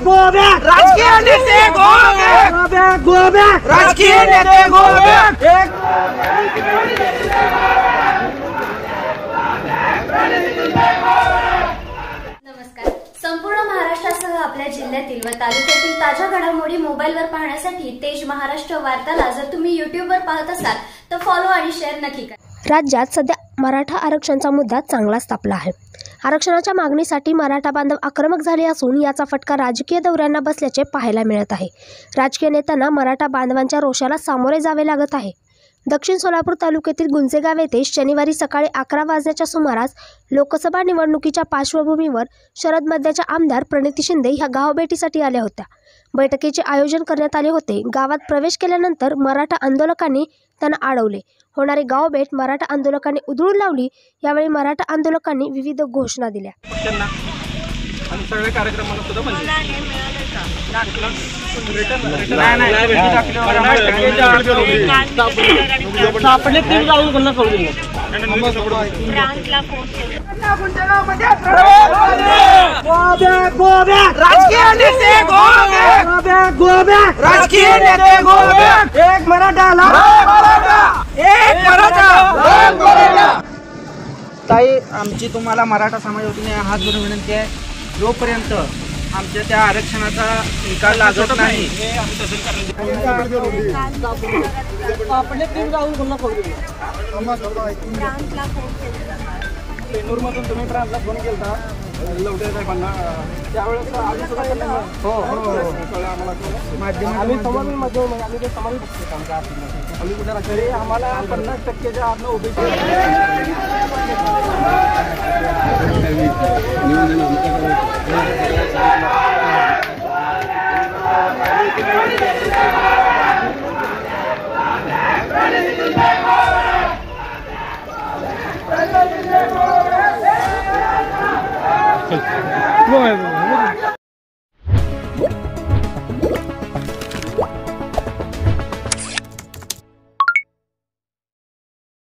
राजकीय नेते राजकीय नेते नमस्कार. संपूर्ण महाराष्ट्रासह आपल्या जिल्ह्यातील व तालुक्यातील ताज्या घडामोडी मोबाईलवर पाहण्यासाठी तेज महाराष्ट्र वार्ताला जर तुम्ही युट्यूबवर पाहत असाल तर फॉलो आणि शेअर नक्की करा. राज्यात सध्या मराठा आरक्षणाचा मुद्दा चांगलाच तापला आहे. आरक्षणाच्या मागणीसाठी मराठा बांधव आक्रमक झाले असून याचा फटका राजकीय दौऱ्यांना बसल्याचे पाहायला मिळत आहे. राजकीय नेत्यांना मराठा बांधवांच्या रोषाला सामोरे जावे लागत आहे. दक्षिण सोलापूर तालुक्यातील गुंजेगाव येथे शनिवारी सकाळी 11 वाजण्याच्या सुमारास लोकसभा निवडणुकीच्या पार्श्वभूमीवर शरद मध्याच्या आमदार प्रणिती शिंदे ह्या गावभेटीसाठी आल्या होत्या. बैठकीचे आयोजन करण्यात आले होते. गावात प्रवेश केल्यानंतर मराठा आंदोलकांनी त्यांना अडवले. होणारी गावभेट मराठा आंदोलकांनी उधळून लावली. यावेळी मराठा आंदोलकांनी विविध घोषणा दिल्या. सगळे कार्यक्रमाला सुद्धा राजकीय नेते एक मराठा ताई, आमची तुम्हाला मराठा समाज वतीने हात जोडून विनंती आहे, जोपर्यंत आमच्या त्या आरक्षणाचा निकाल लागत नाही पेनूरमधून तुम्ही प्रांतला फोन केला लवटे साहेबांना, त्यावेळेस आम्ही सुद्धा हो आम्ही समाज माध्यम आम्ही ते समाज आम्ही कुठे तरी आम्हाला 50%च्या आतनं ओबीसी Go ahead.